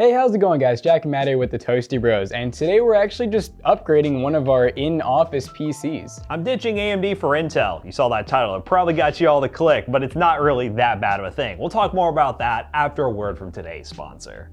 Hey, how's it going guys? Jack and Matt here with the ToastyBros, and today we're actually just upgrading one of our in-office PCs. I'm ditching AMD for Intel. You saw that title, it probably got you all to click, but it's not really that bad of a thing. We'll talk more about that after a word from today's sponsor.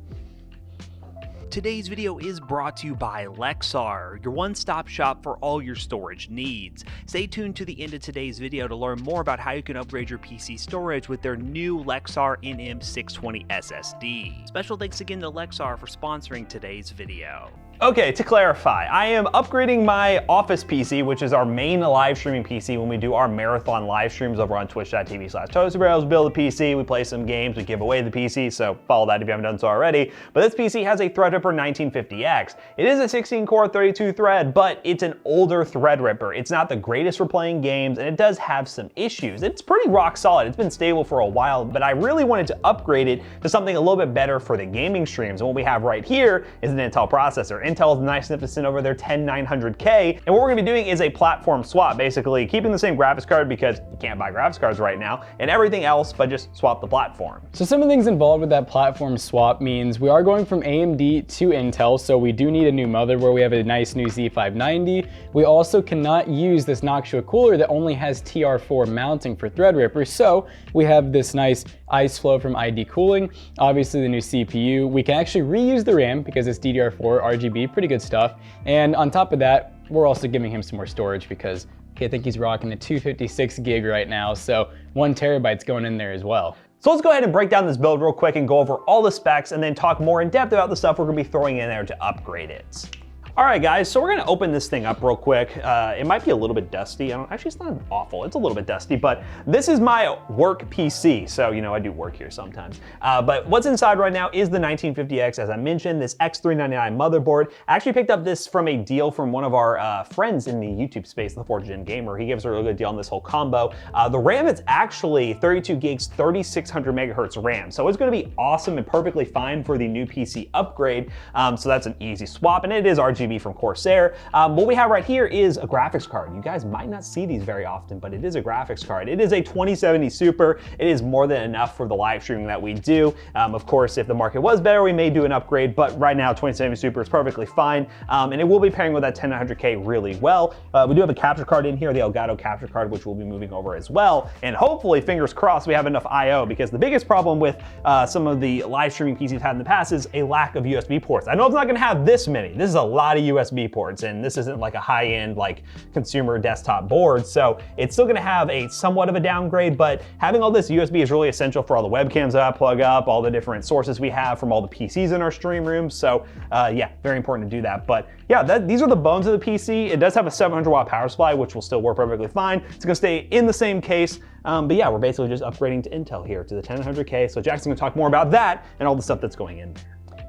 Today's video is brought to you by Lexar, your one-stop shop for all your storage needs. Stay tuned to the end of today's video to learn more about how you can upgrade your PC storage with their new Lexar NM620 SSD. Special thanks again to Lexar for sponsoring today's video. Okay, to clarify, I am upgrading my office PC, which is our main live streaming PC when we do our marathon live streams over on twitch.tv/ToastyBros. We build a PC, we play some games, we give away the PC, so follow that if you haven't done so already. But this PC has a Threadripper 1950X. It is a 16-core, 32-thread, but it's an older Threadripper. It's not the greatest for playing games, and it does have some issues. It's pretty rock solid. It's been stable for a while, but I really wanted to upgrade it to something a little bit better for the gaming streams. And what we have right here is an Intel processor. Intel is nice enough to send over their 10900K, and what we're gonna be doing is a platform swap, basically keeping the same graphics card because you can't buy graphics cards right now, and everything else, but just swap the platform. So some of the things involved with that platform swap means we are going from AMD to Intel, so we do need a new motherboard. We have a nice new Z590. We also cannot use this Noctua cooler that only has TR4 mounting for Threadripper, so we have this nice ice flow from ID Cooling. Obviously the new CPU. We can actually reuse the RAM because it's DDR4 RGB, pretty good stuff. And on top of that, we're also giving him some more storage because I think he's rocking a 256 gig right now, so 1 terabyte's going in there as well. So let's go ahead and break down this build real quick and go over all the specs and then talk more in depth about the stuff we're gonna be throwing in there to upgrade it. All right guys, so we're gonna open this thing up real quick. It might be a little bit dusty. Actually, it's not awful, it's a little bit dusty, but this is my work PC. So, you know, I do work here sometimes. But what's inside right now is the 1950X, as I mentioned, this X399 motherboard. I actually picked up this from a deal from one of our friends in the YouTube space, the 4th Gen Gamer. He gives a really good deal on this whole combo. The RAM is actually 32 gigs, 3600 megahertz RAM. So it's gonna be awesome and perfectly fine for the new PC upgrade. So that's an easy swap, and it is RGB from Corsair. What we have right here is a graphics card. You guys might not see these very often, but it is a graphics card. It is a 2070 Super. It is more than enough for the live streaming that we do. Of course, if the market was better, we may do an upgrade, but right now 2070 Super is perfectly fine. And it will be pairing with that 10900K really well. We do have a capture card in here, the Elgato capture card, which we'll be moving over as well. And hopefully, fingers crossed, we have enough IO, because the biggest problem with some of the live streaming PCs we've had in the past is a lack of USB ports. I know it's not gonna have this many. This is a lot of USB ports, and this isn't like a high-end like consumer desktop board, so it's still gonna have a somewhat of a downgrade, but having all this USB is really essential for all the webcams that I plug up, all the different sources we have from all the PCs in our stream rooms. So yeah, very important to do that. But yeah, these are the bones of the PC. It does have a 700 watt power supply, which will still work perfectly fine. It's gonna stay in the same case. But yeah, we're basically just upgrading to Intel here, to the 10900K. So Jackson's gonna talk more about that and all the stuff that's going in there.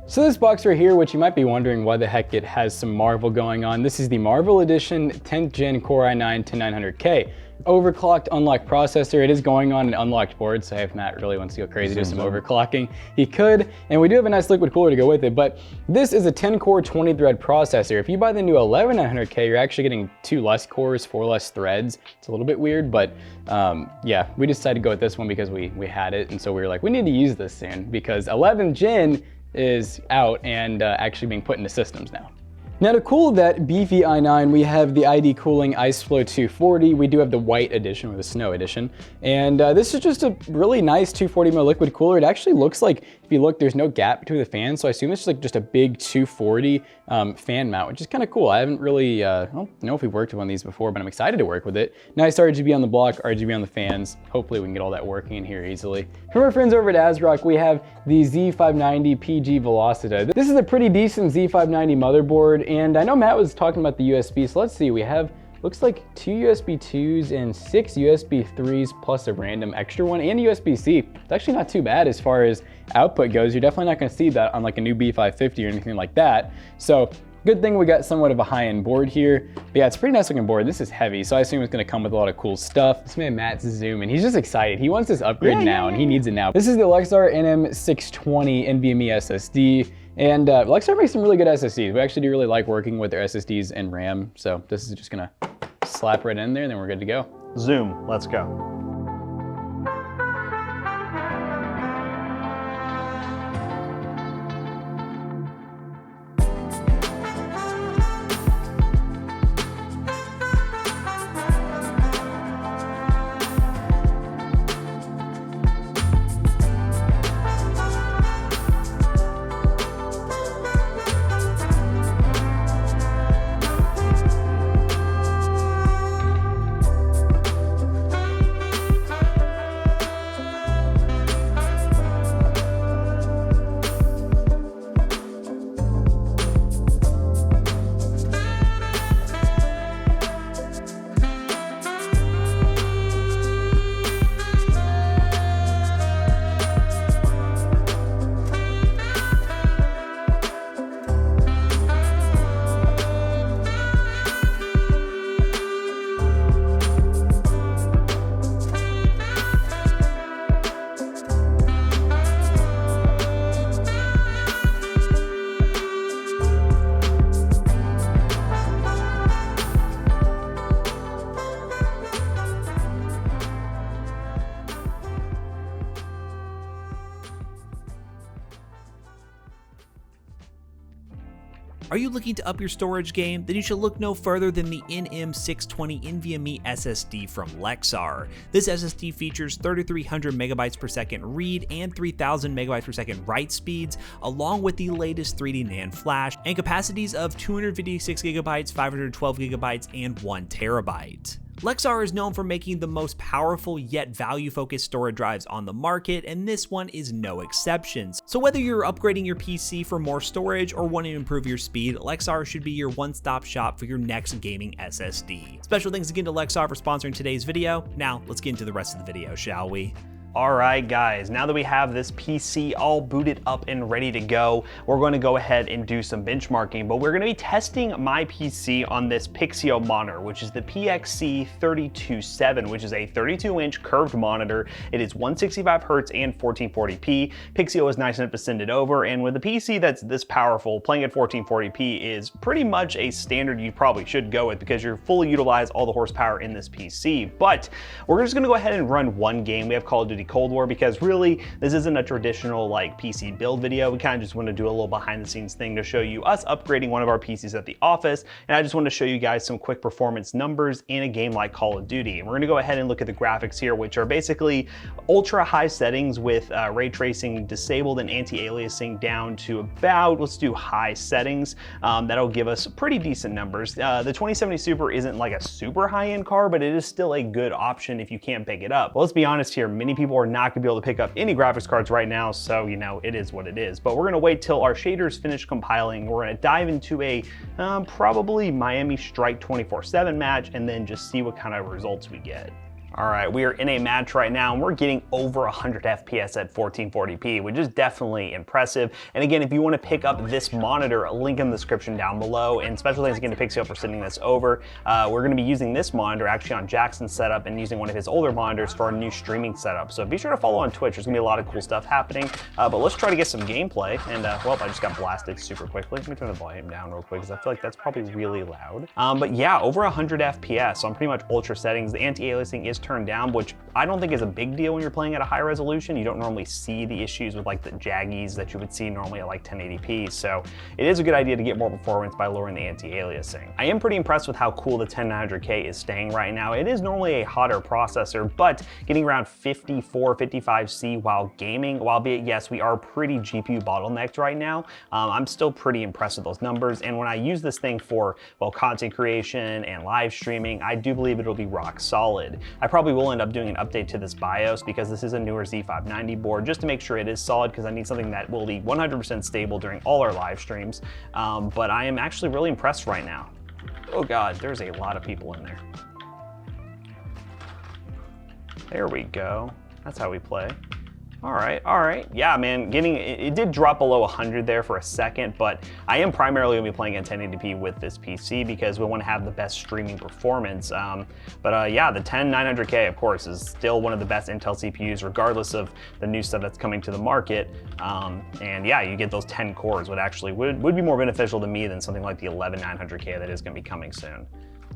So this box right here, which you might be wondering why the heck it has some Marvel going on. This is the Marvel Edition 10th Gen Core i9 10900K. Overclocked unlocked processor. It is going on an unlocked board, so if Matt really wants to go crazy, do some overclocking, he could. And we do have a nice liquid cooler to go with it, but this is a 10-core, 20-thread processor. If you buy the new 11900K, you're actually getting 2 less cores, 4 less threads. It's a little bit weird, but yeah, we decided to go with this one because we had it, and so we were like, we need to use this soon because 11th Gen is out and actually being put into systems now. Now to cool that beefy i9, we have the ID Cooling IceFlow 240. We do have the white edition or the snow edition. And this is just a really nice 240 ml liquid cooler. It actually looks like, if you look, there's no gap between the fans. So I assume it's like just a big 240 fan mount, which is kind of cool. I haven't really, I don't know if we've worked with one of these before, but I'm excited to work with it. Nice RGB on the block, RGB on the fans. Hopefully we can get all that working in here easily. From our friends over at ASRock, we have the Z590 PG Velocita. This is a pretty decent Z590 motherboard. And I know Matt was talking about the USB, so let's see. We have, looks like 2 USB 2s and 6 USB 3s plus a random extra one and USB-C. It's actually not too bad as far as output goes. You're definitely not gonna see that on like a new B550 or anything like that. So good thing we got somewhat of a high-end board here. But yeah, it's a pretty nice looking board. This is heavy, so I assume it's gonna come with a lot of cool stuff. This man Matt's zooming. He's just excited. He wants this upgrade now, and he needs it now. This is the Lexar NM620 NVMe SSD. And Lexar makes some really good SSDs. We actually do really like working with their SSDs and RAM. So this is just gonna slap right in there and then we're good to go. Zoom, let's go. Are you looking to up your storage game? Then you should look no further than the NM620 NVMe SSD from Lexar. This SSD features 3300 megabytes per second read and 3000 megabytes per second write speeds, along with the latest 3D NAND flash, and capacities of 256 gigabytes, 512 gigabytes, and 1 terabyte. Lexar is known for making the most powerful yet value-focused storage drives on the market, and this one is no exception. So whether you're upgrading your PC for more storage or wanting to improve your speed, Lexar should be your one-stop shop for your next gaming SSD. Special thanks again to Lexar for sponsoring today's video. Now, let's get into the rest of the video, shall we? All right, guys, now that we have this PC all booted up and ready to go, we're going to go ahead and do some benchmarking, but we're going to be testing my PC on this Pixio monitor, which is the PXC327, which is a 32-inch curved monitor. It is 165 Hz and 1440p. Pixio is nice enough to send it over, and with a PC that's this powerful, playing at 1440p is pretty much a standard you probably should go with because you're fully utilize all the horsepower in this PC. But we're just going to go ahead and run one game. We have Call of Duty Cold War because really this isn't a traditional like PC build video. We kind of just want to do a little behind the scenes thing to show you us upgrading one of our PCs at the office, and I just want to show you guys some quick performance numbers in a game like Call of Duty. And we're going to go ahead and look at the graphics here, which are basically ultra high settings with ray tracing disabled and anti-aliasing down to about, let's do high settings. That'll give us pretty decent numbers. The 2070 Super isn't like a super high-end car, but it is still a good option if you can't pick it up. Well, let's be honest here, many people are not gonna be able to pick up any graphics cards right now, so you know, it is what it is. But we're gonna wait till our shaders finish compiling. We're gonna dive into a probably Miami Strike 24/7 match and then just see what kind of results we get. All right, we are in a match right now and we're getting over 100 FPS at 1440p, which is definitely impressive. And again, if you want to pick up this monitor, a link in the description down below. And special thanks again to Pixio for sending this over. We're going to be using this monitor actually on Jackson's setup and using one of his older monitors for our new streaming setup. So be sure to follow on Twitch. There's going to be a lot of cool stuff happening. But let's try to get some gameplay. And well, I just got blasted super quickly. Let me turn the volume down real quick because I feel like that's probably really loud. But yeah, over 100 FPS on pretty much ultra settings. The anti-aliasing is turned down, which I don't think is a big deal when you're playing at a high resolution. You don't normally see the issues with like the jaggies that you would see normally at like 1080p. So it is a good idea to get more performance by lowering the anti-aliasing. I am pretty impressed with how cool the 10900K is staying right now. It is normally a hotter processor, but getting around 54, 55C while gaming, albeit yes, we are pretty GPU bottlenecked right now. I'm still pretty impressed with those numbers. And when I use this thing for, well, content creation and live streaming, I do believe it'll be rock solid. I probably will end up doing an update to this BIOS because this is a newer Z590 board just to make sure it is solid because I need something that will be 100% stable during all our live streams. But I am actually really impressed right now. Oh God, there's a lot of people in there. There we go. That's how we play. All right. Yeah, man, it did drop below 100 there for a second, but I am primarily gonna be playing at 1080p with this PC because we want to have the best streaming performance. Yeah, the 10900K, of course, is still one of the best Intel CPUs, regardless of the new stuff that's coming to the market. And yeah, you get those 10 cores, would actually would be more beneficial to me than something like the 11900K that is gonna be coming soon.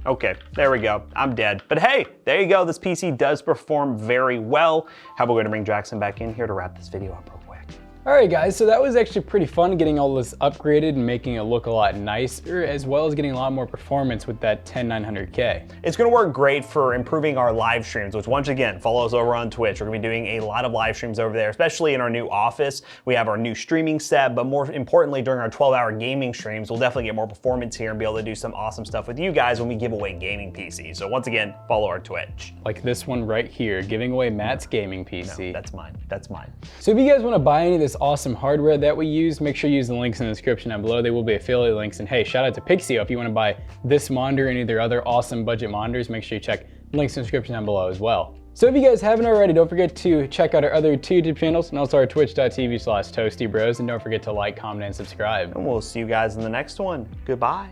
Okay, there we go. I'm dead. But hey, there you go. This PC does perform very well. How about we're gonna bring Jackson back in here to wrap this video up real quick. All right, guys, so that was actually pretty fun getting all this upgraded and making it look a lot nicer, as well as getting a lot more performance with that 10900K. It's gonna work great for improving our live streams, which once again, follow us over on Twitch. We're gonna be doing a lot of live streams over there, especially in our new office. We have our new streaming set, but more importantly, during our 12-hour gaming streams, we'll definitely get more performance here and be able to do some awesome stuff with you guys when we give away gaming PCs. So once again, follow our Twitch. Like this one right here, giving away Matt's gaming PC. No, that's mine, that's mine. So if you guys wanna buy any of this awesome hardware that we use, make sure you use the links in the description down below. They will be affiliate links. And hey, shout out to Pixio if you want to buy this monitor or any of their other awesome budget monitors. Make sure you check links in the description down below as well. So if you guys haven't already, don't forget to check out our other two YouTube channels and also our twitch.tv/ToastyBros. And don't forget to like, comment, and subscribe. And we'll see you guys in the next one. Goodbye.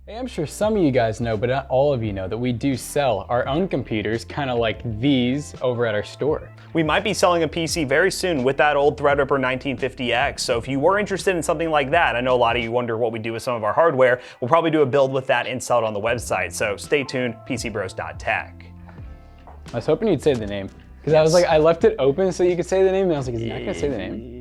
Hey, I'm sure some of you guys know, but not all of you know, that we do sell our own computers, kind of like these, over at our store. We might be selling a PC very soon with that old Threadripper 1950X. So if you were interested in something like that, I know a lot of you wonder what we do with some of our hardware. We'll probably do a build with that and sell it on the website. So stay tuned, PCBros.tech. I was hoping you'd say the name, because I was like, I left it open so you could say the name, and I was like, is he not gonna say the name?